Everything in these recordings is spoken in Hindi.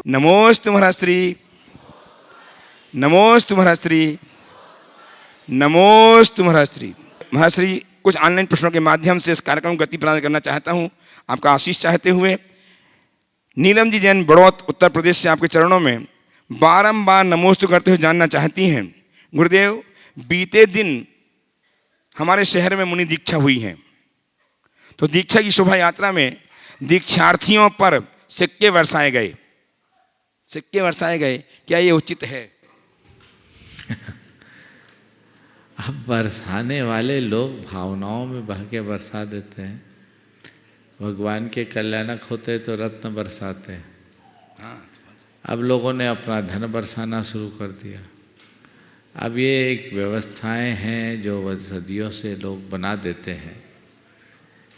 नमोस्तु महाराष्ट्री, नमोस्तु महाराष्ट्री, नमोस्तु महाराष्ट्री। महाराष्ट्री, कुछ ऑनलाइन प्रश्नों के माध्यम से इस कार्यक्रम को गति प्रदान करना चाहता हूँ, आपका आशीष चाहते हुए। नीलम जी जैन बड़ौत उत्तर प्रदेश से आपके चरणों में बारंबार नमोस्तु करते हुए जानना चाहती हैं, गुरुदेव बीते दिन हमारे शहर में मुनि दीक्षा हुई है, तो दीक्षा की शोभा यात्रा में दीक्षार्थियों पर सिक्के बरसाए गए, क्या ये उचित है? अब बरसाने वाले लोग भावनाओं में बह के बरसा देते हैं। भगवान के कल्याणक होते तो रत्न बरसाते हैं। अब लोगों ने अपना धन बरसाना शुरू कर दिया। अब ये एक व्यवस्थाएं हैं जो सदियों से लोग बना देते हैं।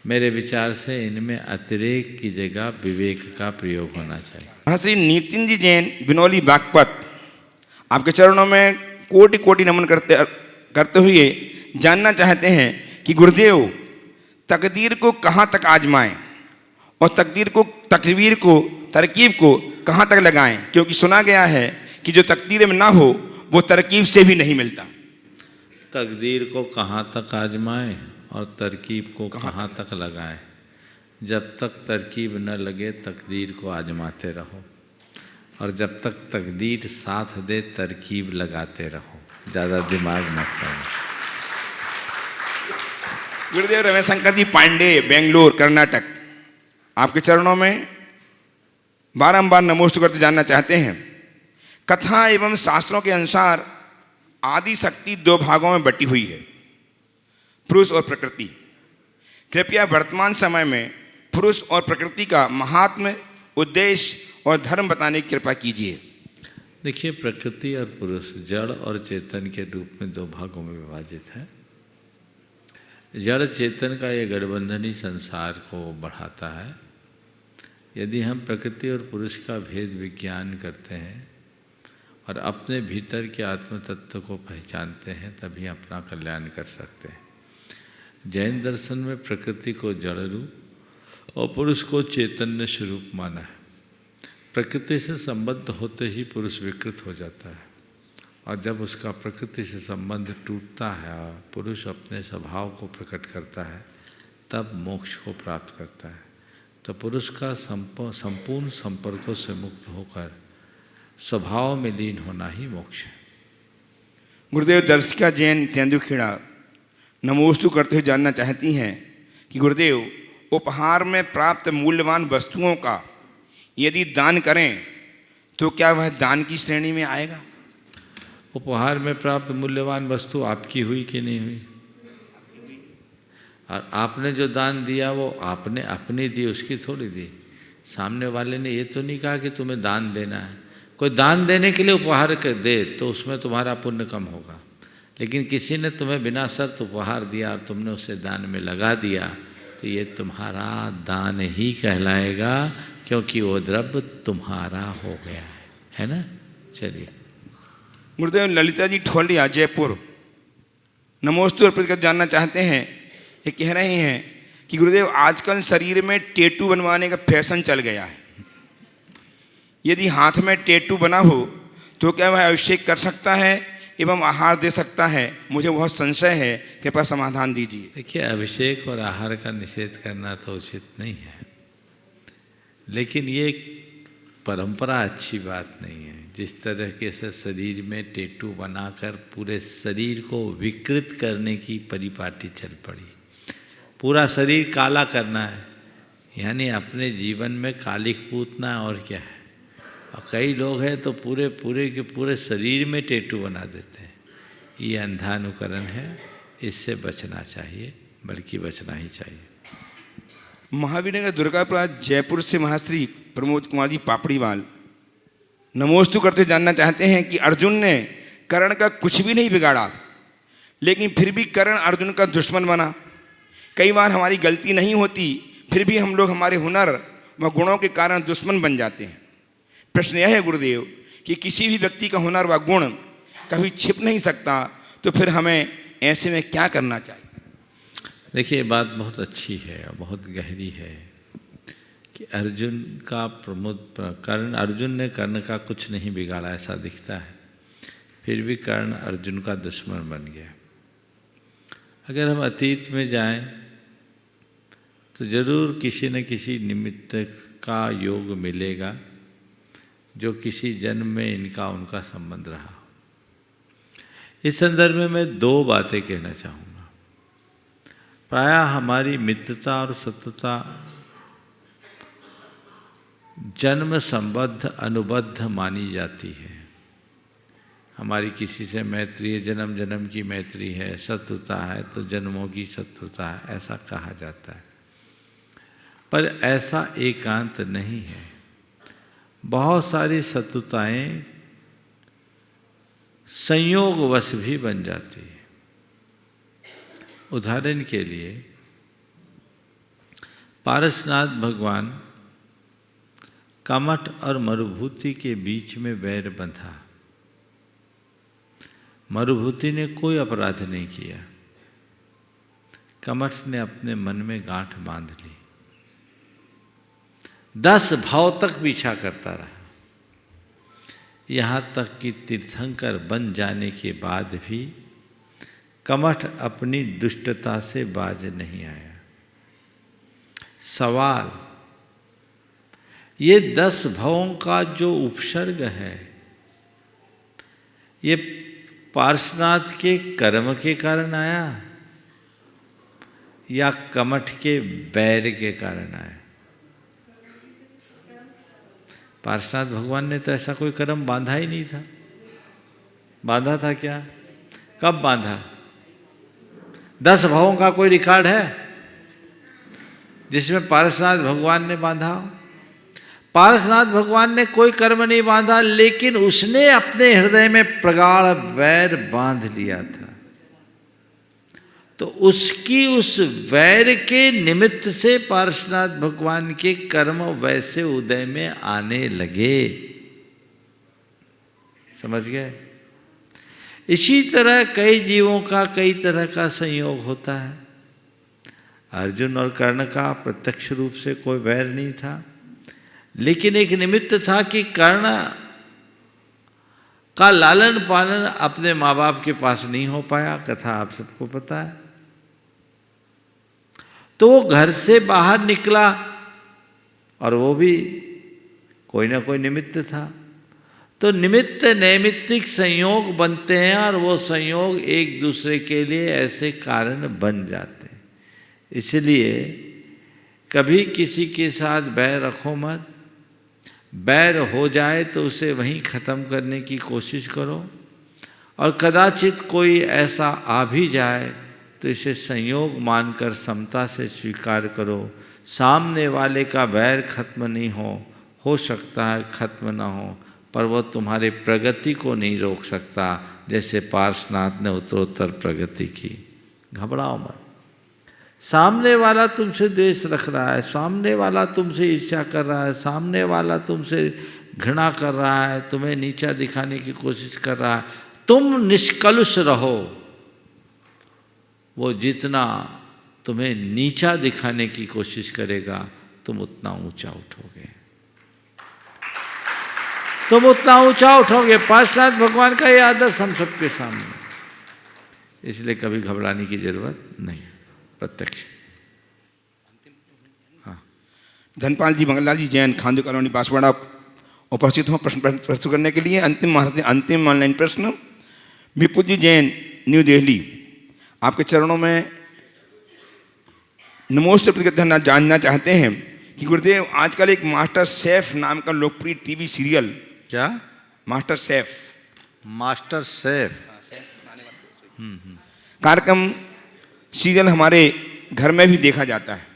मेरे विचार से इनमें अतिरेक की जगह विवेक का प्रयोग होना चाहिए। श्री नितिन जी जैन बिनौली बागपत, आपके चरणों में कोटि कोटि नमन करते हुए जानना चाहते हैं कि गुरुदेव तकदीर को कहाँ तक आजमाएं और तकदीर को तरकीब को कहाँ तक लगाएं, क्योंकि सुना गया है कि जो तकदीर में ना हो वो तरकीब से भी नहीं मिलता। तकदीर को कहाँ तक आजमाएं और तरकीब को कहाँ तक लगाएं? जब तक तरकीब न लगे तकदीर को आजमाते रहो, और जब तक तकदीर साथ दे तरकीब लगाते रहो। ज़्यादा दिमाग मत लगाओ। गुरुदेव रमेशंकर जी पांडे, बेंगलोर कर्नाटक, आपके चरणों में बारंबार नमोस्तु करते जानना चाहते हैं, कथा एवं शास्त्रों के अनुसार आदि शक्ति दो भागों में बटी हुई है, पुरुष और प्रकृति। कृपया वर्तमान समय में पुरुष और प्रकृति का महात्म्य, उद्देश्य और धर्म बताने की कृपा कीजिए। देखिए, प्रकृति और पुरुष जड़ और चेतन के रूप में दो भागों में विभाजित है। जड़ चेतन का ये गठबंधन ही संसार को बढ़ाता है। यदि हम प्रकृति और पुरुष का भेद विज्ञान करते हैं और अपने भीतर के आत्म तत्व को पहचानते हैं, तभी अपना कल्याण कर सकते हैं। जैन दर्शन में प्रकृति को जड़ रूप और पुरुष को चैतन्य स्वरूप माना है। प्रकृति से संबद्ध होते ही पुरुष विकृत हो जाता है, और जब उसका प्रकृति से संबंध टूटता है और पुरुष अपने स्वभाव को प्रकट करता है, तब मोक्ष को प्राप्त करता है। तो पुरुष का संपूर्ण संपर्कों से मुक्त होकर स्वभाव में लीन होना ही मोक्ष है। गुरुदेव दर्शिका जैन तेंदुखेड़ा नमोस्तु करते हुए जानना चाहती हैं कि गुरुदेव उपहार में प्राप्त मूल्यवान वस्तुओं का यदि दान करें तो क्या वह दान की श्रेणी में आएगा? उपहार में प्राप्त मूल्यवान वस्तु आपकी हुई कि नहीं हुई? और आपने जो दान दिया वो आपने अपनी दी, उसकी थोड़ी दी। सामने वाले ने ये तो नहीं कहा कि तुम्हें दान देना है। कोई दान देने के लिए उपहार दे तो उसमें तुम्हारा पुण्य कम होगा, लेकिन किसी ने तुम्हें बिना शर्त उपहार दिया और तुमने उसे दान में लगा दिया, तो ये तुम्हारा दान ही कहलाएगा, क्योंकि वो द्रव्य तुम्हारा हो गया है ना। चलिए। गुरुदेव ललिता जी ठोलिया जयपुर नमोस्तु अर्पित कर जानना चाहते हैं, ये कह रहे हैं कि गुरुदेव आजकल शरीर में टैटू बनवाने का फैशन चल गया है। यदि हाथ में टैटू बना हो तो क्या वह अभिषेक कर सकता है एवं आहार दे सकता है? मुझे बहुत संशय है, कृपया समाधान दीजिए। देखिए, अभिषेक और आहार का निषेध करना तो उचित नहीं है, लेकिन ये परंपरा अच्छी बात नहीं है। जिस तरह के से शरीर में टैटू बनाकर पूरे शरीर को विकृत करने की परिपाटी चल पड़ी। पूरा शरीर काला करना है, यानी अपने जीवन में कालिक पूतना, और क्या है। और कई लोग हैं तो पूरे शरीर में टैटू बना देते हैं। ये अंधानुकरण है, इससे बचना चाहिए, बल्कि बचना ही चाहिए। महावीर नगर दुर्गापुरा जयपुर से महाश्री प्रमोद कुमार जी पापड़ीवाल नमोस्तु करते जानना चाहते हैं कि अर्जुन ने कर्ण का कुछ भी नहीं बिगाड़ा, लेकिन फिर भी कर्ण अर्जुन का दुश्मन बना। कई बार हमारी गलती नहीं होती, फिर भी हम लोग हमारे हुनर व गुणों के कारण दुश्मन बन जाते हैं। प्रश्न यह है गुरुदेव कि किसी भी व्यक्ति का हुनर व गुण कभी छिप नहीं सकता, तो फिर हमें ऐसे में क्या करना चाहिए? देखिए, बात बहुत अच्छी है और बहुत गहरी है कि अर्जुन का अर्जुन ने कर्ण का कुछ नहीं बिगाड़ा ऐसा दिखता है, फिर भी कर्ण अर्जुन का दुश्मन बन गया। अगर हम अतीत में जाएं तो जरूर किसी न किसी निमित्त का योग मिलेगा जो किसी जन्म में इनका उनका संबंध रहा। इस संदर्भ में मैं दो बातें कहना चाहूँगा। प्रायः हमारी मित्रता और सत्यता जन्म संबद्ध अनुबद्ध मानी जाती है। हमारी किसी से मैत्री है, जन्म जन्म की मैत्री है, शत्रुता है तो जन्मों की शत्रुता है, ऐसा कहा जाता है। पर ऐसा एकांत नहीं है। बहुत सारी शत्रुताएं संयोगवश भी बन जाती है। उदाहरण के लिए पारसनाथ भगवान कमठ और मरुभूति के बीच में वैर बंधा। मरुभूति ने कोई अपराध नहीं किया, कमठ ने अपने मन में गांठ बांध ली। 10 भाव तक पीछा करता रहा, यहाँ तक कि तीर्थंकर बन जाने के बाद भी कमठ अपनी दुष्टता से बाज नहीं आया। सवाल, ये 10 भावों का जो उपसर्ग है, ये पार्श्वनाथ के कर्म के कारण आया या कमठ के बैर के कारण आया? पार्श्वनाथ भगवान ने तो ऐसा कोई कर्म बांधा ही नहीं था। बांधा था क्या? कब बांधा? 10 भावों का कोई रिकॉर्ड है जिसमें पार्श्वनाथ भगवान ने बांधा? पार्श्वनाथ भगवान ने कोई कर्म नहीं बांधा, लेकिन उसने अपने हृदय में प्रगाढ़ वैर बांध लिया था। तो उसकी उस वैर के निमित्त से पार्श्वनाथ भगवान के कर्म वैसे उदय में आने लगे। समझ गए? इसी तरह कई जीवों का कई तरह का संयोग होता है। अर्जुन और कर्ण का प्रत्यक्ष रूप से कोई वैर नहीं था, लेकिन एक निमित्त था कि कर्ण का लालन पालन अपने माँ बाप के पास नहीं हो पाया। कथा आप सबको पता है। तो वो घर से बाहर निकला और वो भी कोई ना कोई निमित्त था। तो निमित्त नैमित्तिक संयोग बनते हैं और वो संयोग एक दूसरे के लिए ऐसे कारण बन जाते हैं। इसलिए कभी किसी के साथ बैर रखो मत। बैर हो जाए तो उसे वहीं ख़त्म करने की कोशिश करो, और कदाचित कोई ऐसा आ भी जाए तो इसे संयोग मानकर समता से स्वीकार करो। सामने वाले का बैर खत्म नहीं हो सकता है खत्म ना हो, पर वो तुम्हारे प्रगति को नहीं रोक सकता, जैसे पार्श्वनाथ ने उत्तरोत्तर प्रगति की। घबराओ मत। सामने वाला तुमसे द्वेष रख रहा है, सामने वाला तुमसे ईर्ष्या कर रहा है, सामने वाला तुमसे घृणा कर रहा है, तुम्हें नीचा दिखाने की कोशिश कर रहा है, तुम निष्कलुष रहो। वो जितना तुम्हें नीचा दिखाने की कोशिश करेगा, तुम उतना ऊंचा उठोगे, तुम उतना ऊंचा उठोगे। पार्श्वनाथ भगवान का ये आदर्श हम सबके सामने, इसलिए कभी घबराने की जरूरत नहीं। प्रत्यक्ष। हाँ, धनपाल जी, मंगललाल जी जैन, खांदू कॉलोनी बांसवाड़ा उपस्थित हो प्रश्न प्रस्तुत करने के लिए। अंतिम ऑनलाइन प्रश्न विपुल जी जैन, न्यू दिल्ली। आपके चरणों में नमोस्तुते प्रतिगद्य जानना चाहते हैं कि गुरुदेव, आजकल एक मास्टर शेफ नाम का लोकप्रिय टीवी सीरियल, क्या मास्टर शेफ, मास्टर शेफ कार्यक्रम सीरियल हमारे घर में भी देखा जाता है,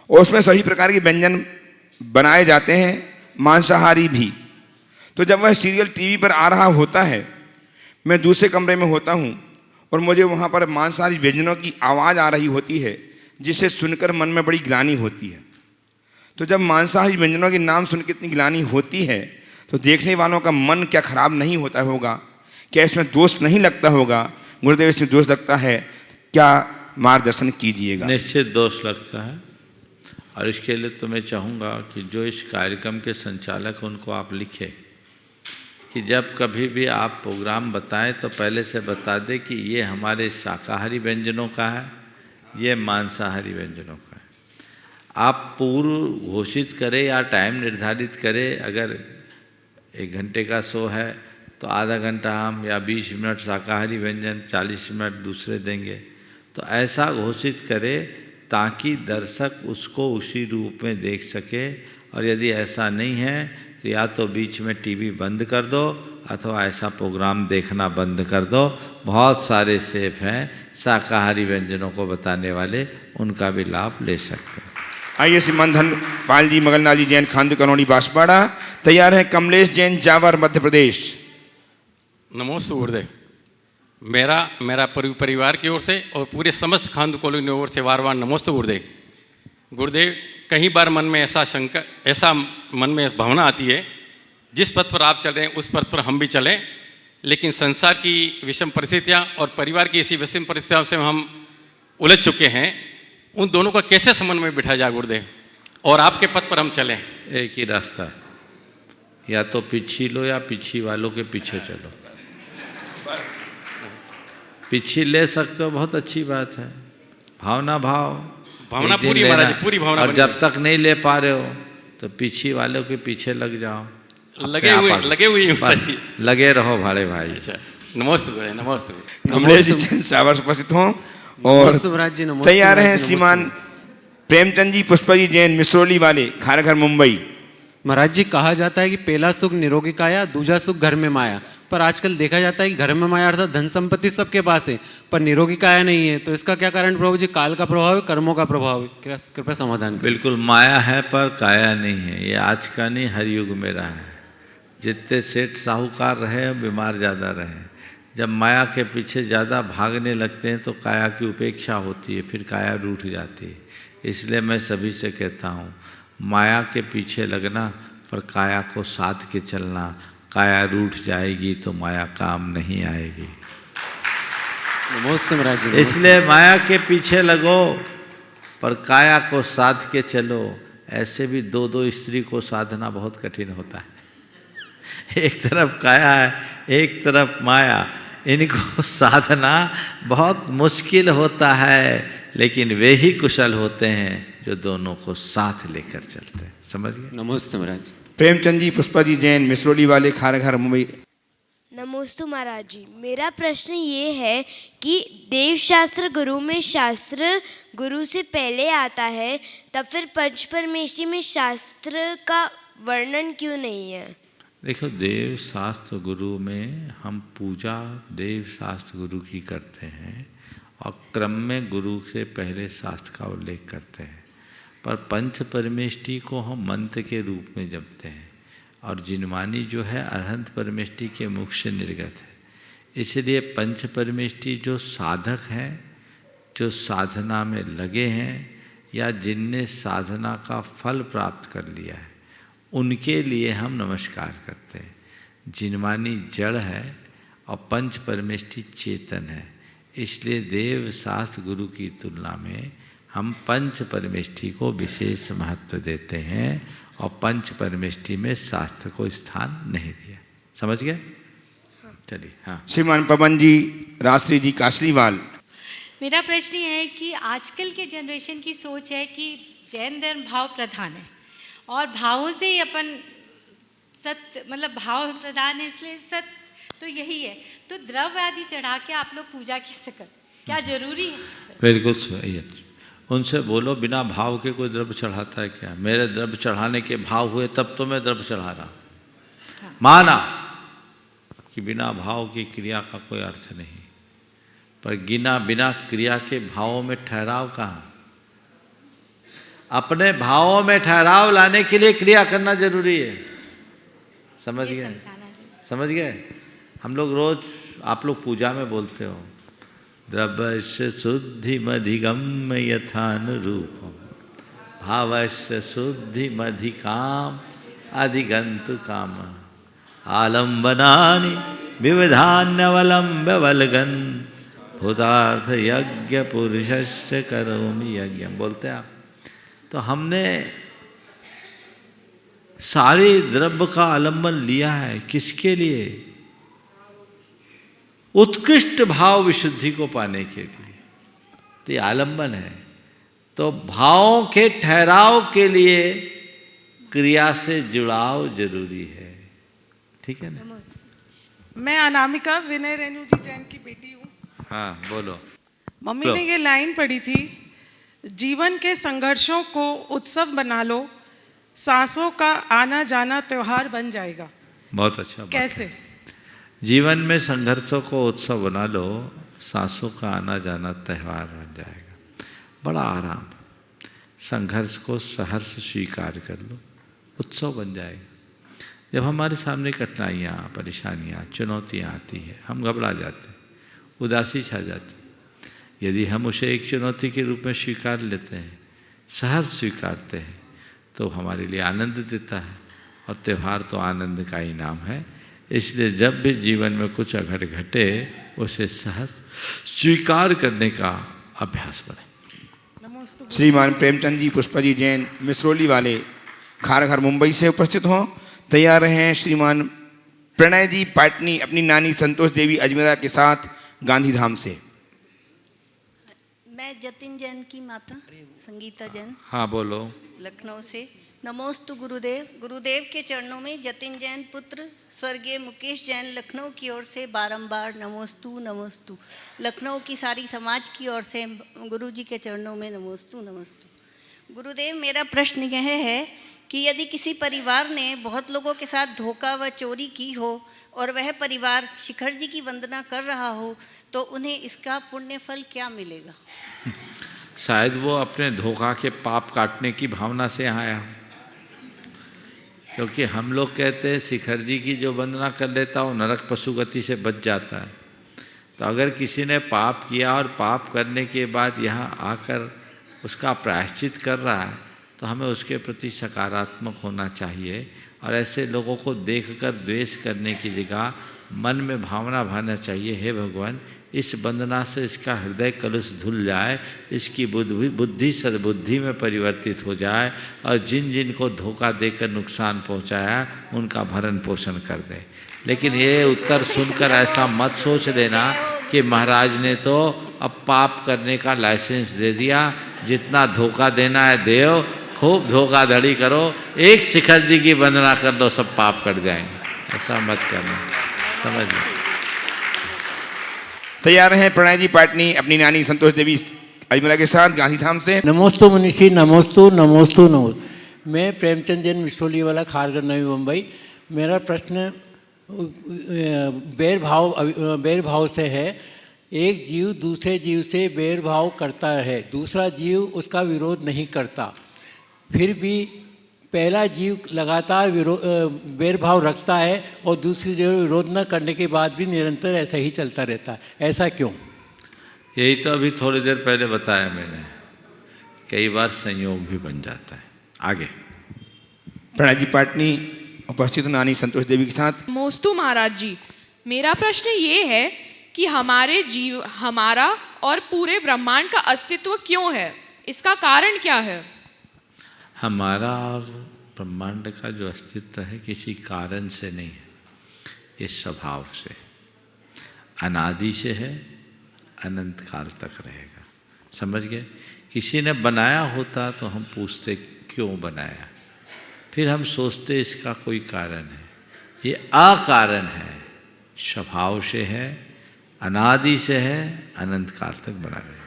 और उसमें सभी प्रकार के व्यंजन बनाए जाते हैं, मांसाहारी भी। तो जब वह सीरियल टीवी पर आ रहा होता है, मैं दूसरे कमरे में होता हूँ और मुझे वहाँ पर मांसाहारी व्यंजनों की आवाज़ आ रही होती है, जिसे सुनकर मन में बड़ी ग्लानि होती है। तो जब मांसाहारी व्यंजनों के नाम सुन के इतनी ग्लानि होती है, तो देखने वालों का मन क्या खराब नहीं होता होगा? क्या इसमें दोष नहीं लगता होगा? गुरुदेव, इसमें दोष लगता है क्या? मार्गदर्शन कीजिएगा। निश्चित दोष लगता है। और इसके लिए तो मैं चाहूँगा कि जो इस कार्यक्रम के संचालक हैं उनको आप लिखें कि जब कभी भी आप प्रोग्राम बताएं तो पहले से बता दें कि ये हमारे शाकाहारी व्यंजनों का है, ये मांसाहारी व्यंजनों का है। आप पूर्व घोषित करें या टाइम निर्धारित करें, अगर 1 घंटे का शो है तो आधा घंटा हम या 20 मिनट शाकाहारी व्यंजन, 40 मिनट दूसरे देंगे, तो ऐसा घोषित करें ताकि दर्शक उसको उसी रूप में देख सके। और यदि ऐसा नहीं है तो या तो बीच में टीवी बंद कर दो अथवा ऐसा प्रोग्राम देखना बंद कर दो। बहुत सारे शेफ हैं शाकाहारी व्यंजनों को बताने वाले, उनका भी लाभ ले सकते हैं। आइए श्रीमान धनपाल जी मगलनाथ जैन खांदू कनौड़ी बांसवाड़ा तैयार है। कमलेश जैन जावर मध्य प्रदेश। नमोस्तु गुरुदेव। मेरा परिवार की ओर से और पूरे समस्त खांदू कॉलोनी की ओर से बार बार नमोस्तु गुरुदेव। गुरुदेव, कई बार मन में ऐसा मन में भावना आती है, जिस पथ पर आप चल रहे हैं उस पथ पर हम भी चलें, लेकिन संसार की विषम परिस्थितियाँ और परिवार की ऐसी विषम परिस्थितियों से हम उलझ चुके हैं। उन दोनों का कैसे समन्वय बिठा जाए गुरुदेव, और आपके पथ पर हम चलें? एक ही रास्ता है, या तो पीछे लो या पीछे वालों के पीछे चलो। पीछे ले सकते हो, बहुत अच्छी बात है। भावना पूरी महाराज जी, पूरी भावना। और जब तक नहीं ले पा रहे हो तो पीछे वालों के पीछे लग जाओ। लगे हुए लगे रहो भाड़े भाई। अच्छा, नमस्ते नमस्ते। कमलेश जी सावर उपस्थित हों और तैयार हैं श्रीमान प्रेमचंद जी पुष्पा जी जैन मिसरोली वाले खारघर मुंबई। महाराज जी, कहा जाता है कि पहला सुख निरोगी काया, दूसरा सुख घर में माया। पर आजकल देखा जाता है कि घर में माया अर्थात धन संपत्ति सबके पास है, पर निरोगी काया नहीं है। तो इसका क्या कारण प्रभु जी? काल का प्रभाव है, कर्मों का प्रभाव है? कृपया समाधान करें। बिल्कुल, माया है पर काया नहीं है। ये आज का नहीं, हर युग में रहा है। जितने सेठ साहूकार रहे बीमार ज़्यादा रहे। जब माया के पीछे ज़्यादा भागने लगते हैं तो काया की उपेक्षा होती है, फिर काया रूठ जाती है। इसलिए मैं सभी से कहता हूँ, माया के पीछे लगना पर काया को साध के चलना। काया रूठ जाएगी तो माया काम नहीं आएगी। नमस्ते महाराज जी। इसलिए माया के पीछे लगो पर काया को साध के चलो। ऐसे भी 2 स्त्री को साधना बहुत कठिन होता है। एक तरफ काया है, एक तरफ माया। इनको साधना बहुत मुश्किल होता है, लेकिन वे ही कुशल होते हैं जो दोनों को साथ लेकर चलते हैं। समझ गए? नमस्ते महाराज। प्रेमचंद जी पुष्पा जी जैन मिसरोली वाले खारघर मुंबई। नमोस्तु महाराज जी। मेरा प्रश्न ये है कि देवशास्त्र गुरु में शास्त्र गुरु से पहले आता है, तब फिर पंच परमेष्टि में शास्त्र का वर्णन क्यों नहीं है? देखो, देव शास्त्र गुरु में हम पूजा देव शास्त्र गुरु की करते हैं और क्रम में गुरु से पहले शास्त्र का उल्लेख करते हैं। पर पंच परमेष्टि को हम मंत्र के रूप में जपते हैं और जिनवानी जो है अरहंत परमेष्टि के मुख से निर्गत है। इसलिए पंच परमेष्टि जो साधक हैं, जो साधना में लगे हैं या जिनने साधना का फल प्राप्त कर लिया है, उनके लिए हम नमस्कार करते हैं। जिनवानी जड़ है और पंच परमेष्टि चेतन है। इसलिए देव शास्त्र गुरु की तुलना में हम पंच परमेष्टि को विशेष महत्व देते हैं और पंच परमेष्टि में शास्त्र को स्थान नहीं दिया। समझ गए? चलिए। हाँ, श्रीमान पवन जी राष्ट्री जी कासलीवाल। मेरा प्रश्न ये है कि आजकल के जनरेशन की सोच है कि जैन धर्म भाव प्रधान है और भावों से ही अपन सत्य, मतलब भाव प्रधान है, इसलिए सत्य तो यही है। तो द्रव्य आदि चढ़ा के आप लोग पूजा कैसे कर? क्या जरूरी है? बिल्कुल सही है। उनसे बोलो, बिना भाव के कोई द्रव्य चढ़ाता है क्या? मेरे द्रव्य चढ़ाने के भाव हुए तब तो मैं द्रव्य चढ़ा रहा। हाँ। माना कि बिना भाव की क्रिया का कोई अर्थ नहीं, पर बिना क्रिया के भावों में ठहराव कहाँ? अपने भावों में ठहराव लाने के लिए क्रिया करना जरूरी है। समझ गए? समझ गए? हम लोग रोज, आप लोग पूजा में बोलते हो, द्रव्यस्य शुद्धिमधिगम्य यथानुरूपम भावस्य शुद्धिमधिकाम अधिगन्तु काम आलम्बनानि विविधान्यवलम्ब्य वल्गन् भूतार्थ यज्ञ पुरुषस्य करोमि यज्ञ। बोलते हैं आप। तो हमने सारे द्रव्य का आलंबन लिया है किसके लिए? उत्कृष्ट भाव विशुद्धि को पाने के लिए। तो ये आलंबन है। तो भावों के ठहराव के लिए क्रिया से जुड़ाव जरूरी है। ठीक है ना? मैं अनामिका विनय रेणु जी जैन की बेटी हूँ। हाँ बोलो। मम्मी ने ये लाइन पढ़ी थी, जीवन के संघर्षों को उत्सव बना लो, सांसों का आना जाना त्योहार बन जाएगा। बहुत अच्छा बात। कैसे? जीवन में संघर्षों को उत्सव बना लो, सांसों का आना जाना त्यौहार बन जाएगा। बड़ा आराम। संघर्ष को सहर्ष स्वीकार कर लो, उत्सव बन जाएगा। जब हमारे सामने कठिनाइयाँ, परेशानियाँ, चुनौतियाँ आती हैं, हम घबरा जाते हैं, उदासी छा जाती। यदि हम उसे एक चुनौती के रूप में स्वीकार लेते हैं, सहर्ष स्वीकारते हैं, तो हमारे लिए आनंद देता है। और त्यौहार तो आनंद का ही नाम है। इसलिए जब भी जीवन में कुछ अगर घटे, उसे सहज स्वीकार करने का अभ्यास बने। श्रीमान प्रेमचंद जी पुष्पा जी जैन मिसरोली वाले खारघर मुंबई से उपस्थित हों। तैयार हैं श्रीमान प्रणय जी पाटनी अपनी नानी संतोष देवी अजमेरा के साथ गांधीधाम से। मैं जतिन जैन की माता संगीता जैन हाँ बोलो। लखनऊ से। नमोस्तु गुरुदेव। गुरुदेव के चरणों में जतिन जैन पुत्र स्वर्गीय मुकेश जैन लखनऊ की ओर से बारंबार नमोस्तु नमोस्तु। लखनऊ की सारी समाज की ओर से गुरु जी के चरणों में नमोस्तु नमोस्तु। गुरुदेव मेरा प्रश्न यह है कि यदि किसी परिवार ने बहुत लोगों के साथ धोखा व चोरी की हो और वह परिवार शिखर जी की वंदना कर रहा हो, तो उन्हें इसका पुण्य फल क्या मिलेगा? शायद वो अपने धोखा के पाप काटने की भावना से आया, क्योंकि हम लोग कहते हैं शिखर जी की जो वंदना कर लेता हो नरक पशुगति से बच जाता है। तो अगर किसी ने पाप किया और पाप करने के बाद यहाँ आकर उसका प्रायश्चित कर रहा है, तो हमें उसके प्रति सकारात्मक होना चाहिए। और ऐसे लोगों को देखकर द्वेष करने की जगह मन में भावना भाना चाहिए, हे भगवान इस वंदना से इसका हृदय कलुष धुल जाए, इसकी बुद्धि सद्बुद्धि में परिवर्तित हो जाए, और जिन जिन को धोखा देकर नुकसान पहुंचाया उनका भरण पोषण कर दे। लेकिन ये उत्तर सुनकर ऐसा मत सोच लेना कि महाराज ने तो अब पाप करने का लाइसेंस दे दिया, जितना धोखा देना है देव, खूब धोखाधड़ी करो, एक शिखर जी की वंदना कर लो, सब पाप कट जाएंगे। ऐसा मत करना, समझ लो। तैयार हैं प्रणय जी पाटनी अपनी नानी संतोष देवी अजमेरा के साथ गांधीधाम से। नमोस्तु मनीषी नमोस्तु नमोस्तु नमोस्तु। मैं प्रेमचंद जैन मिसरोली वाला खारघर नवी मुंबई। मेरा प्रश्न बैर भाव से है। एक जीव दूसरे जीव से बैर भाव करता है, दूसरा जीव उसका विरोध नहीं करता, फिर भी पहला जीव लगातार बैर भाव रखता है और दूसरी जीव विरोध न करने के बाद भी निरंतर ऐसा ही चलता रहता है, ऐसा क्यों? यही तो अभी थोड़ी देर पहले बताया मैंने, कई बार संयोग भी बन जाता है। आगे प्रणय जी पाटनी उपस्थित नानी संतोष देवी के साथ। नमोस्तु महाराज जी, मेरा प्रश्न ये है कि हमारा और पूरे ब्रह्मांड का अस्तित्व क्यों है, इसका कारण क्या है? हमारा और ब्रह्मांड का जो अस्तित्व है किसी कारण से नहीं है, ये स्वभाव से, अनादि से है, अनंत काल तक रहेगा। समझ गए? किसी ने बनाया होता तो हम पूछते क्यों बनाया, फिर हम सोचते इसका कोई कारण है। ये अकारण है, स्वभाव से है, अनादि से है, अनंत काल तक बना रहेगा।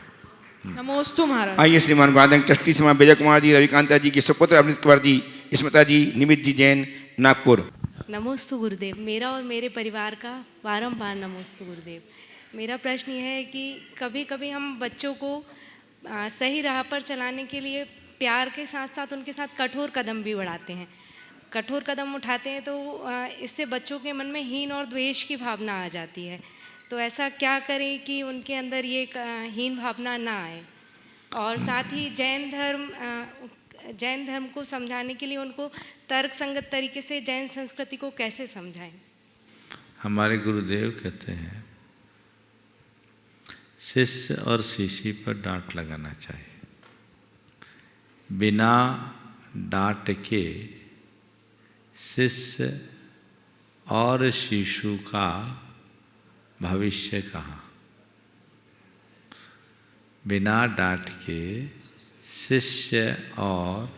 नमोस्तु महाराज। आइए श्रीमान गोवर्धन ट्रस्टी श्रीमान विजय कुमार जी रविकांता जी के सुपुत्र अमृत कुमार जी स्मिता जी निमित जी जैन नागपुर। नमोस्तु गुरुदेव। मेरा और मेरे परिवार का बारंबार नमोस्तु गुरुदेव। मेरा प्रश्न यह है कि कभी कभी हम बच्चों को सही राह पर चलाने के लिए प्यार के साथ साथ उनके साथ कठोर कदम भी बढ़ाते हैं, कठोर कदम उठाते हैं, तो इससे बच्चों के मन में हीन और द्वेष की भावना आ जाती है। तो ऐसा क्या करें कि उनके अंदर ये हीन भावना ना आए? और साथ ही जैन धर्म को समझाने के लिए उनको तर्क संगत तरीके से जैन संस्कृति को कैसे समझाएं? हमारे गुरुदेव कहते हैं शिष्य और शिष्य पर डांट लगाना चाहिए। बिना डांट के शिष्य और शिशु का भविष्य कहाँ? बिना डांट के शिष्य और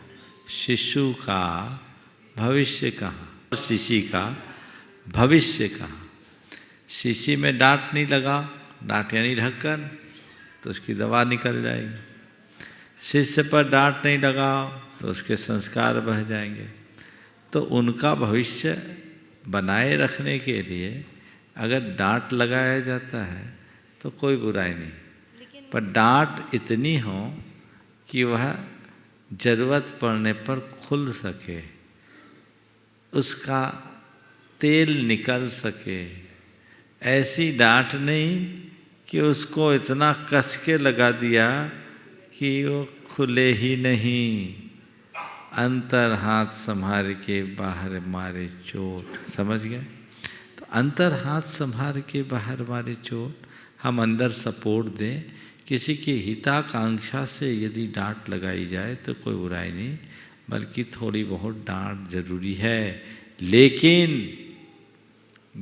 शिशु का भविष्य कहाँ? शिशु का भविष्य कहाँ? शिशु में डांट नहीं लगा, डांट यानी ढक्कन, तो उसकी दवा निकल जाएगी। शिष्य पर डांट नहीं लगा तो उसके संस्कार बह जाएंगे। तो उनका भविष्य बनाए रखने के लिए अगर डांट लगाया जाता है तो कोई बुराई नहीं, पर डांट इतनी हो कि वह जरूरत पड़ने पर खुल सके, उसका तेल निकल सके। ऐसी डांट नहीं कि उसको इतना कस के लगा दिया कि वो खुले ही नहीं। अंतर हाथ संभार के बाहर मारे चोट, समझ गए? तो अंतर हाथ संभार के बाहर मारे चोट, हम अंदर सपोर्ट दें। किसी की हिताकांक्षा से यदि डांट लगाई जाए तो कोई बुराई नहीं, बल्कि थोड़ी बहुत डांट जरूरी है। लेकिन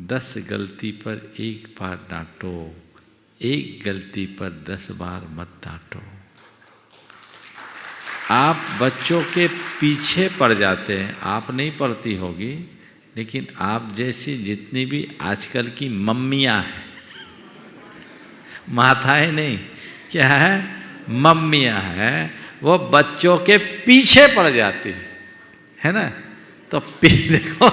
10 गलती पर 1 बार डांटो, 1 गलती पर 10 बार मत डांटो। आप बच्चों के पीछे पड़ जाते हैं, आप नहीं पड़ती होगी, लेकिन आप जैसी जितनी भी आजकल की मम्मियाँ हैं, माताएं नहीं, क्या है, मम्मियाँ हैं, वो बच्चों के पीछे पड़ जाती है ना। तो देखो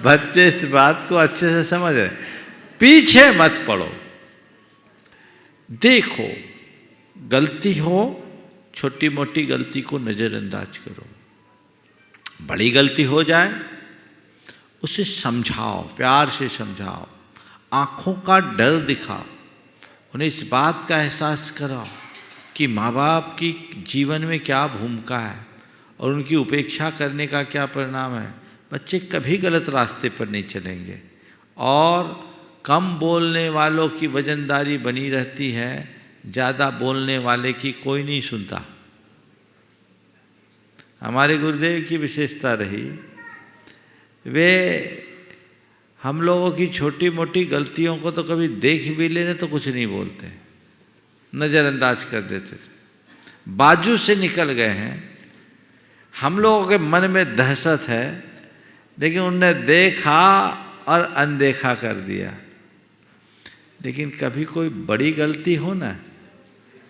बच्चे इस बात को अच्छे से समझ रहे, पीछे मत पड़ो। देखो, गलती हो, छोटी मोटी गलती को नज़रअंदाज करो। बड़ी गलती हो जाए उसे समझाओ, प्यार से समझाओ, आँखों का डर दिखाओ, उन्हें इस बात का एहसास कराओ कि माँ बाप की जीवन में क्या भूमिका है और उनकी उपेक्षा करने का क्या परिणाम है। बच्चे कभी गलत रास्ते पर नहीं चलेंगे। और कम बोलने वालों की वजनदारी बनी रहती है, ज़्यादा बोलने वाले की कोई नहीं सुनता। हमारे गुरुदेव की विशेषता रही, वे हम लोगों की छोटी मोटी गलतियों को तो कभी देख भी लेने तो कुछ नहीं बोलते, नज़रअंदाज कर देते थे। बाजू से निकल गए हैं, हम लोगों के मन में दहशत है, लेकिन उनने देखा और अनदेखा कर दिया। लेकिन कभी कोई बड़ी गलती हो ना,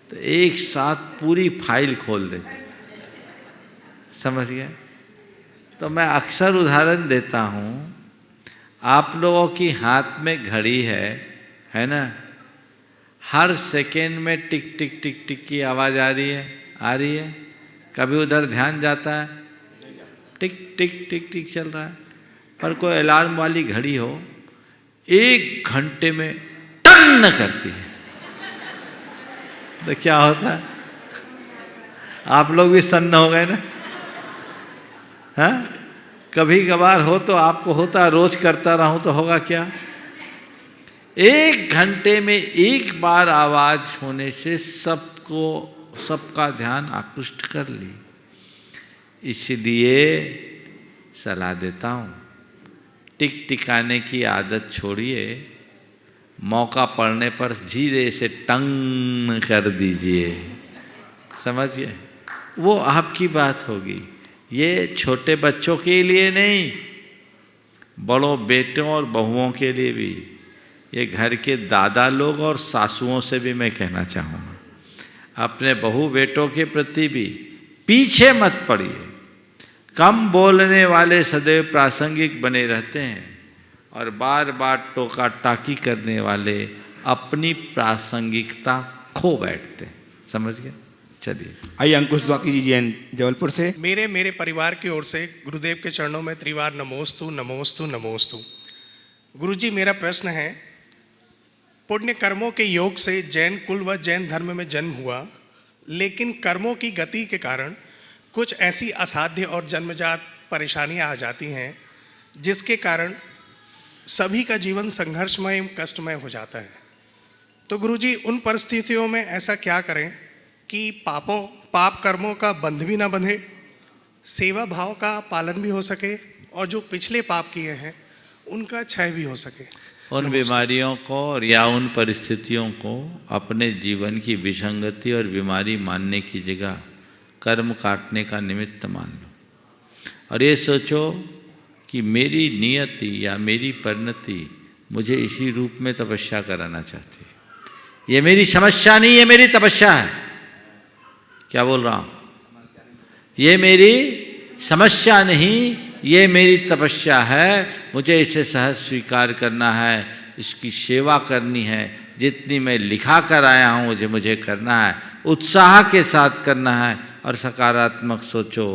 तो एक साथ पूरी फाइल खोल दे, समझ गए? तो मैं अक्सर उदाहरण देता हूँ, आप लोगों की हाथ में घड़ी है ना, हर सेकेंड में टिक टिक टिक टिक की आवाज़ आ रही है। कभी उधर ध्यान जाता है, टिक टिक टिक टिक चल रहा है। पर कोई अलार्म वाली घड़ी हो, 1 घंटे में टन करती है, तो क्या होता है? आप लोग भी सन्न हो गए ना? हाँ, कभी कभार हो तो आपको होता, रोज करता रहूं तो होगा क्या? 1 घंटे में 1 बार आवाज होने से सबका ध्यान आकृष्ट कर ली। इसलिए सलाह देता हूं, टिक टिकाने की आदत छोड़िए, मौका पड़ने पर धीरे से टंग कर दीजिए, समझिए? वो आपकी बात होगी। ये छोटे बच्चों के लिए नहीं, बड़ों बेटों और बहुओं के लिए भी, ये घर के दादा लोग और सासुओं से भी मैं कहना चाहूँगा, अपने बहू बेटों के प्रति भी पीछे मत पड़िए। कम बोलने वाले सदैव प्रासंगिक बने रहते हैं और बार बार टोका टाकी करने वाले अपनी प्रासंगिकता खो बैठते हैं, समझ गए? चलिए, आइए अंकुश द्वाकी जी जैन जबलपुर से। मेरे परिवार की ओर से गुरुदेव के चरणों में त्रिवार नमोस्तु नमोस्तु नमोस्तु। गुरुजी, मेरा प्रश्न है, पुण्य कर्मों के योग से जैन कुल व जैन धर्म में जन्म हुआ, लेकिन कर्मों की गति के कारण कुछ ऐसी असाध्य और जन्मजात परेशानियां आ जाती हैं जिसके कारण सभी का जीवन संघर्षमय एवं कष्टमय हो जाता है। तो गुरुजी, उन परिस्थितियों में ऐसा क्या करें कि पाप कर्मों का बंध भी ना बंधे, सेवा भाव का पालन भी हो सके, और जो पिछले पाप किए हैं उनका क्षय भी हो सके। उन बीमारियों को और या उन परिस्थितियों को अपने जीवन की विसंगति और बीमारी मानने की जगह कर्म काटने का निमित्त मान लो, और ये सोचो कि मेरी नियति या मेरी परिणति मुझे इसी रूप में तपस्या कराना चाहती है। ये मेरी समस्या नहीं, ये मेरी तपस्या है। क्या बोल रहा हूँ? ये मेरी समस्या नहीं, ये मेरी तपस्या है। मुझे इसे सहज स्वीकार करना है, इसकी सेवा करनी है। जितनी मैं लिखा कर आया हूँ मुझे करना है, उत्साह के साथ करना है। और सकारात्मक सोचो,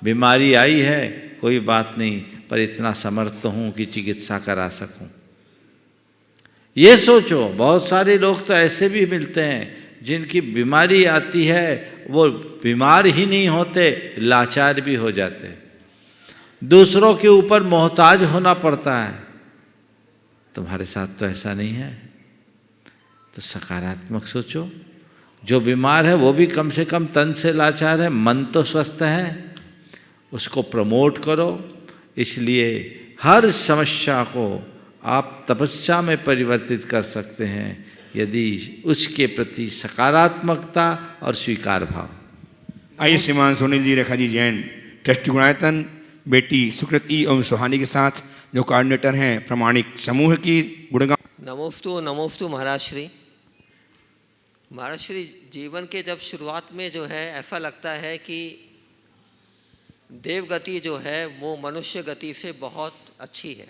बीमारी आई है कोई बात नहीं, पर इतना समर्थ हूँ कि चिकित्सा करा सकूँ। ये सोचो। बहुत सारे लोग तो ऐसे भी मिलते हैं जिनकी बीमारी आती है, वो बीमार ही नहीं होते, लाचार भी हो जाते हैं, दूसरों के ऊपर मोहताज होना पड़ता है। तुम्हारे साथ तो ऐसा नहीं है। तो सकारात्मक सोचो। जो बीमार है वो भी कम से कम तन से लाचार है, मन तो स्वस्थ है, उसको प्रमोट करो। इसलिए हर समस्या को आप तपस्या में परिवर्तित कर सकते हैं यदि उसके प्रति सकारात्मकता और स्वीकार भाव। आइए श्रीमान सोनील जी, रेखा जी जैन, ट्रस्टी गुणायतन, बेटी सुकृति एवं सुहानी के साथ जो कोऑर्डिनेटर हैं प्रमाणिक समूह की गुणगान। नमोस्तु महाराज श्री। महाराज श्री, जीवन के जब शुरुआत में जो है ऐसा लगता है कि देव गति जो है वो मनुष्य गति से बहुत अच्छी है,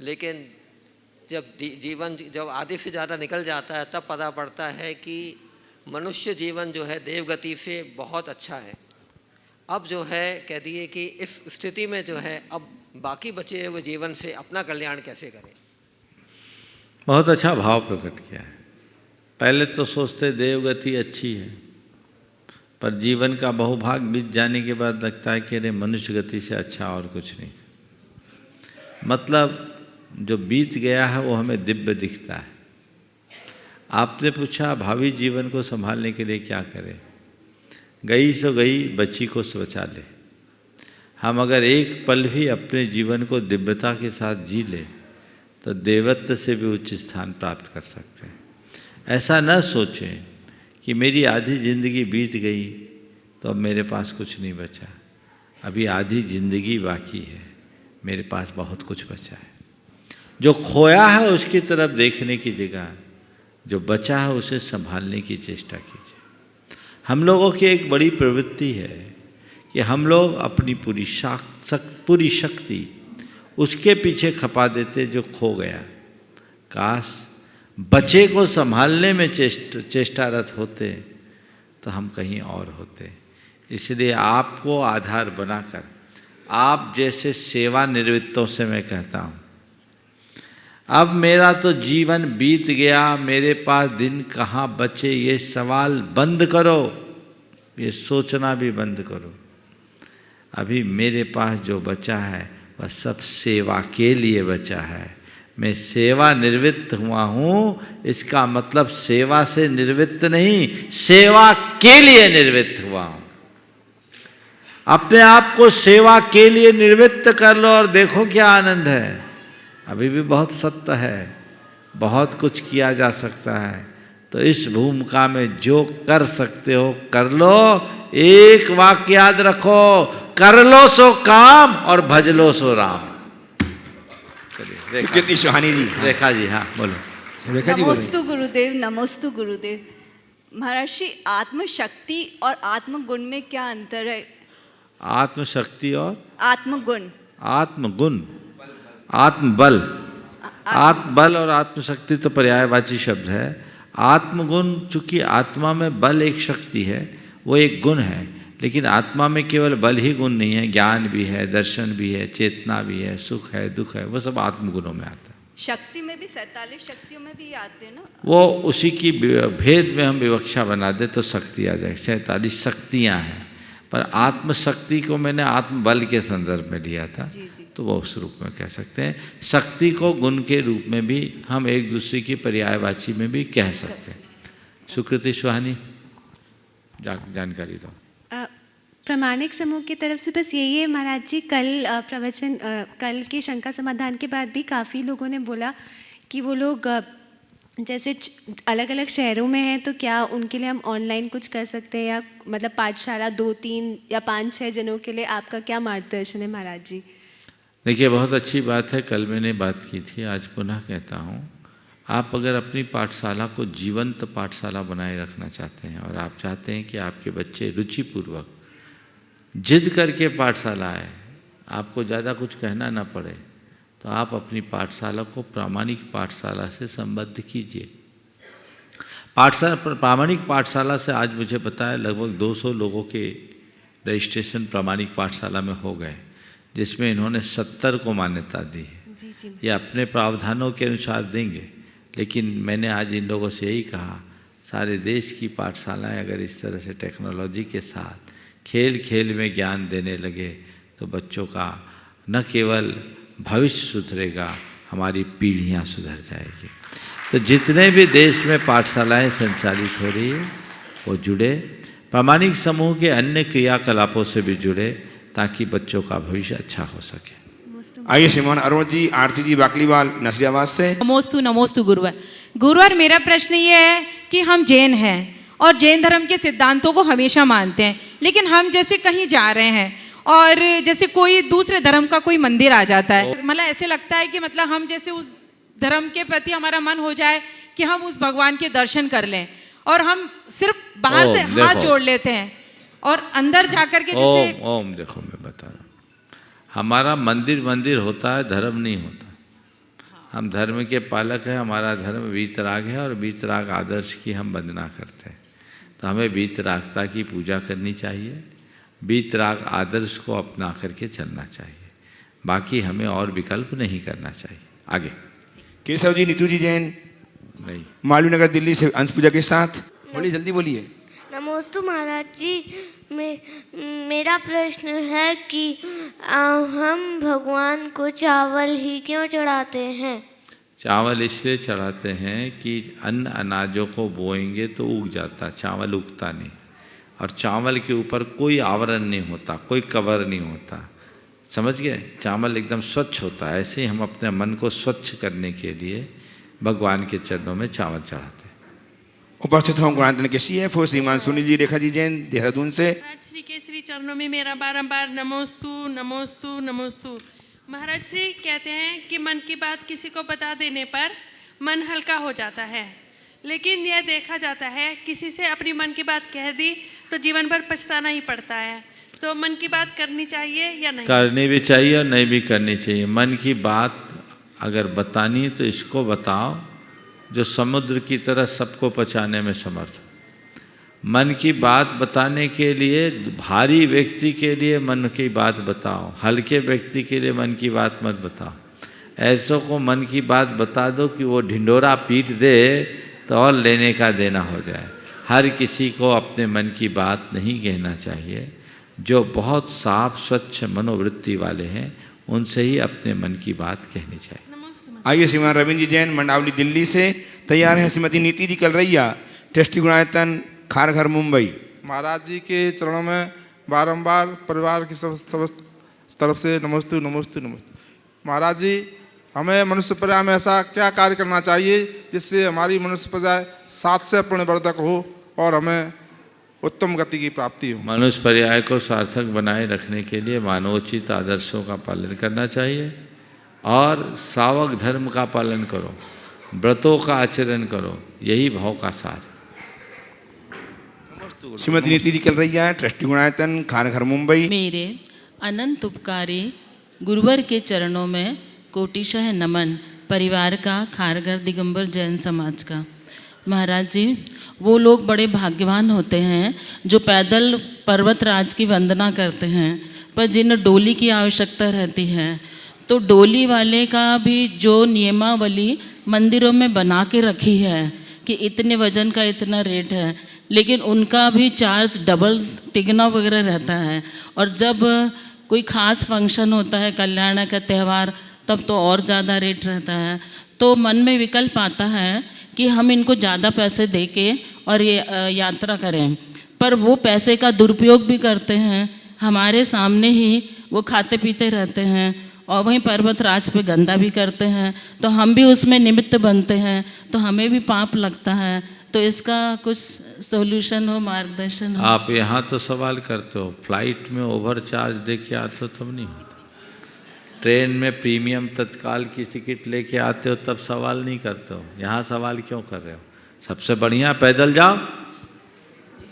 लेकिन जब जीवन जब आधे से ज़्यादा निकल जाता है तब पता पड़ता है कि मनुष्य जीवन जो है देव गति से बहुत अच्छा है। अब जो है कह दिए कि इस स्थिति में जो है अब बाकी बचे हुए जीवन से अपना कल्याण कैसे करें। बहुत अच्छा भाव प्रकट किया है। पहले तो सोचते देवगति अच्छी है, पर जीवन का बहुभाग बीत जाने के बाद लगता है कि अरे मनुष्य गति से अच्छा और कुछ नहीं। मतलब जो बीत गया है वो हमें दिव्य दिखता है। आपने पूछा भावी जीवन को संभालने के लिए क्या करें। गई सो गई, बची को सो बचा ले। हम अगर एक पल भी अपने जीवन को दिव्यता के साथ जी ले तो देवत्व से भी उच्च स्थान प्राप्त कर सकते हैं। ऐसा न सोचें कि मेरी आधी जिंदगी बीत गई तो अब मेरे पास कुछ नहीं बचा। अभी आधी जिंदगी बाकी है, मेरे पास बहुत कुछ बचा है। जो खोया है उसकी तरफ देखने की जगह जो बचा है उसे संभालने की चेष्टा कीजिए। हम लोगों की एक बड़ी प्रवृत्ति है कि हम लोग अपनी पूरी शक्ति उसके पीछे खपा देते जो खो गया। काश बचे को संभालने में चेष्टारत होते तो हम कहीं और होते। इसलिए आपको आधार बनाकर आप जैसे सेवानिवृत्तों से मैं कहता हूँ, अब मेरा तो जीवन बीत गया, मेरे पास दिन कहाँ बचे, ये सवाल बंद करो, ये सोचना भी बंद करो। अभी मेरे पास जो बचा है वह सब सेवा के लिए बचा है। मैं सेवा निवृत्त हुआ हूँ, इसका मतलब सेवा से निवृत्त नहीं, सेवा के लिए निवृत्त हुआ हूँ। अपने आप को सेवा के लिए निवृत्त कर लो और देखो क्या आनंद है। अभी भी बहुत सत्य है, बहुत कुछ किया जा सकता है। तो इस भूमिका में जो कर सकते हो कर लो। एक वाक्य याद रखो, कर लो सो काम और भज लो सो राम। सुकृति सुहानी जी, रेखा जी, हाँ बोलो। रेखा जी नमोस्तु गुरुदेव, नमोस्तु गुरुदेव। महाराज श्री, आत्मशक्ति और आत्मगुण में क्या अंतर है? आत्मशक्ति और आत्मगुण। आत्मगुण, आत्मबल। आत्मबल और आत्मशक्ति तो पर्यायवाची शब्द है। आत्मगुण चूंकि आत्मा में बल एक शक्ति है, वो एक गुण है, लेकिन आत्मा में केवल बल ही गुण नहीं है, ज्ञान भी है, दर्शन भी है, चेतना भी है, सुख है, दुख है, वो सब आत्मगुणों में आता है। शक्ति में भी 47 शक्तियों में भी आते हैं ना, वो उसी की भेद में हम विवक्षा बना दे तो शक्ति आ जाए। 47 शक्तियाँ हैं, पर आत्मशक्ति को मैंने आत्मबल के संदर्भ में लिया था। तो वो उस रूप में कह सकते हैं। शक्ति को गुण के रूप में भी हम एक दूसरे की पर्यायवाची में भी कह सकते हैं। सुकृति सुहानी। जानकारी दो। प्रामाणिक समूह की तरफ से बस यही है महाराज जी, कल के शंका समाधान के बाद भी काफ़ी लोगों ने बोला कि वो लोग जैसे अलग अलग शहरों में हैं तो क्या उनके लिए हम ऑनलाइन कुछ कर सकते हैं, या मतलब पाठशाला 2, 3 या 5, 6 जनों के लिए आपका क्या मार्गदर्शन है महाराज जी? देखिए, बहुत अच्छी बात है, कल मैंने बात की थी, आज पुनः कहता हूँ, आप अगर अपनी पाठशाला को जीवंत पाठशाला बनाए रखना चाहते हैं और आप चाहते हैं कि आपके बच्चे रुचिपूर्वक जिद करके पाठशाला आए, आपको ज़्यादा कुछ कहना ना पड़े, तो आप अपनी पाठशाला को प्रामाणिक पाठशाला से संबद्ध कीजिए। प्रामाणिक पाठशाला से आज मुझे पता है लगभग 200 लोगों के रजिस्ट्रेशन प्रामाणिक पाठशाला में हो गए, जिसमें इन्होंने 70 को मान्यता दी है। ये अपने प्रावधानों के अनुसार देंगे, लेकिन मैंने आज इन लोगों से यही कहा, सारे देश की पाठशालाएं अगर इस तरह से टेक्नोलॉजी के साथ खेल खेल में ज्ञान देने लगे तो बच्चों का न केवल भविष्य सुधरेगा, हमारी पीढ़ियां सुधर जाएगी। तो जितने भी देश में पाठशालाएं संचालित हो रही है वो जुड़े, प्रामाणिक समूह के अन्य क्रियाकलापों से भी जुड़े, ताकि बच्चों का भविष्य अच्छा हो सके। आइए श्रीमान अरुण जी, आरती जी बाकलीवाल नसरियाबाद से। नमोस्तु गुरुवार मेरा प्रश्न ये है कि हम जैन हैं और जैन धर्म के सिद्धांतों को हमेशा मानते हैं, लेकिन हम जैसे कहीं जा रहे हैं और जैसे कोई दूसरे धर्म का कोई मंदिर आ जाता है, मतलब ऐसे लगता है कि मतलब हम जैसे उस धर्म के प्रति हमारा मन हो जाए कि हम उस भगवान के दर्शन कर लें, और हम सिर्फ बाहर से हाथ जोड़ लेते हैं और अंदर जाकर के जैसे ओम देखो, मैं बता रहा हूँ, हमारा मंदिर होता है, धर्म नहीं होता। हम धर्म के पालक हैं, हमारा धर्म वीतराग है और वीतराग आदर्श की हम वंदना करते हैं, तो हमें वीतरागता की पूजा करनी चाहिए, वीतराग आदर्श को अपना करके चलना चाहिए, बाकी हमें और विकल्प नहीं करना चाहिए। आगे केशव जी, नीतू जी जैन नहीं, मालवीय नगर दिल्ली से अंश पूजा के साथ। बोलिए, जल्दी बोलिए। नमोस्तु महाराज जी, मेरा प्रश्न है कि हम भगवान को चावल ही क्यों चढ़ाते हैं? चावल इसलिए चढ़ाते हैं कि अन्न अनाजों को बोएंगे तो उग जाता, चावल उगता नहीं, और चावल के ऊपर कोई आवरण नहीं होता, कोई कवर नहीं होता, समझ गए? चावल एकदम स्वच्छ होता है। ऐसे ही हम अपने मन को स्वच्छ करने के लिए भगवान के चरणों में चावल चढ़ाते हैं। उपस्थित हों गुणांतन के CFO श्रीमान सुनील जी रेखा जी जैन देहरादून से। श्री के श्री चरणों में मेरा बारंबार नमोस्तु। महाराज श्री कहते हैं कि मन की बात किसी को बता देने पर मन हल्का हो जाता है, लेकिन यह देखा जाता है किसी से अपनी मन की बात कह दी तो जीवन भर पछताना ही पड़ता है। तो मन की बात करनी चाहिए या नहीं? करनी भी चाहिए और नहीं भी करनी चाहिए। मन की बात अगर बतानी तो इसको बताओ जो समुद्र की तरह सबको पचाने में समर्थ। मन की बात बताने के लिए भारी व्यक्ति के लिए मन की बात बताओ, हल्के व्यक्ति के लिए मन की बात मत बताओ। ऐसों को मन की बात बता दो कि वो ढिंडोरा पीट दे तो और लेने का देना हो जाए। हर किसी को अपने मन की बात नहीं कहना चाहिए। जो बहुत साफ स्वच्छ मनोवृत्ति वाले हैं उनसे ही अपने मन की बात कहनी चाहिए। आइए श्रीमान रविंद्र जी जैन मंडावली दिल्ली से तैयार हैं। श्रीमती नीति जी कलरैया ट्रस्टी गुणायतन खारघर मुंबई। महाराज जी के चरणों में बारंबार परिवार की सब तरफ से नमोस्तु। महाराज जी, हमें मनुष्य प्रजा में ऐसा क्या कार्य करना चाहिए जिससे हमारी मनुष्य प्रजा 7 से पुण्यवर्धक हो और हमें उत्तम गति की प्राप्ति हो? मनुष्य पर्याय को सार्थक बनाए रखने के लिए मानवोचित आदर्शों का पालन करना चाहिए और सावक धर्म का पालन करो, व्रतों का आचरण करो, यही भाव का सार। श्रीमती नीति जी कलरैया ट्रस्टी गुणायतन खारघर मुंबई। मेरे अनंत उपकारी गुरुवर के चरणों में कोटिशः नमन, परिवार का, खारघर दिगंबर जैन समाज का। महाराज जी, वो लोग बड़े भाग्यवान होते हैं जो पैदल पर्वतराज की वंदना करते हैं, पर जिन्हें डोली की आवश्यकता रहती है तो डोली वाले का भी जो नियमावली मंदिरों में बना के रखी है कि इतने वजन का इतना रेट है, लेकिन उनका भी चार्ज डबल तिगना वगैरह रहता है। और जब कोई ख़ास फंक्शन होता है, कल्याण का त्यौहार, तब तो और ज़्यादा रेट रहता है। तो मन में विकल्प आता है कि हम इनको ज़्यादा पैसे दे के और ये यात्रा करें, पर वो पैसे का दुरुपयोग भी करते हैं। हमारे सामने ही वो खाते पीते रहते हैं और वहीं पर्वतराज पे गंदा भी करते हैं, तो हम भी उसमें निमित्त बनते हैं, तो हमें भी पाप लगता है। तो इसका कुछ सॉल्यूशन हो, मार्गदर्शन हो। आप यहाँ तो सवाल करते हो, फ्लाइट में ओवर चार्ज दे के आते हो तब नहीं होता, ट्रेन में प्रीमियम तत्काल की टिकट लेके आते हो तब सवाल नहीं करते हो। यहाँ सवाल क्यों कर रहे हो? सबसे बढ़िया पैदल जाओ।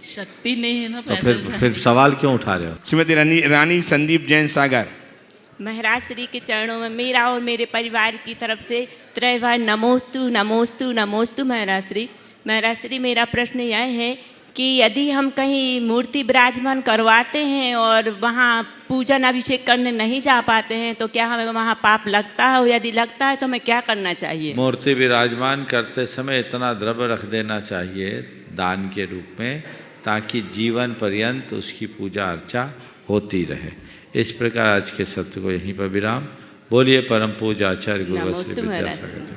शक्ति नहीं है ना तो पैदल फिर सवाल क्यों उठा रहे हो? श्रीमती रानी संदीप जैन सागर। महाराज श्री के चरणों में मेरा और मेरे परिवार की तरफ से त्रैवार नमोस्तु नमोस्तु नमोस्तु। महाराज श्री मेरा प्रश्न यह है कि यदि हम कहीं मूर्ति विराजमान करवाते हैं और वहाँ पूजन अभिषेक करने नहीं जा पाते हैं तो क्या हमें वहाँ पाप लगता है? यदि लगता है तो हमें क्या करना चाहिए? मूर्ति विराजमान करते समय इतना द्रव्य रख देना चाहिए दान के रूप में, ताकि जीवन पर्यंत उसकी पूजा अर्चा होती रहे। इस प्रकार आज के सत्र को यहीं पर विराम। बोलिए परम पूज्य आचार्य गुरु श्री विद्यासागर।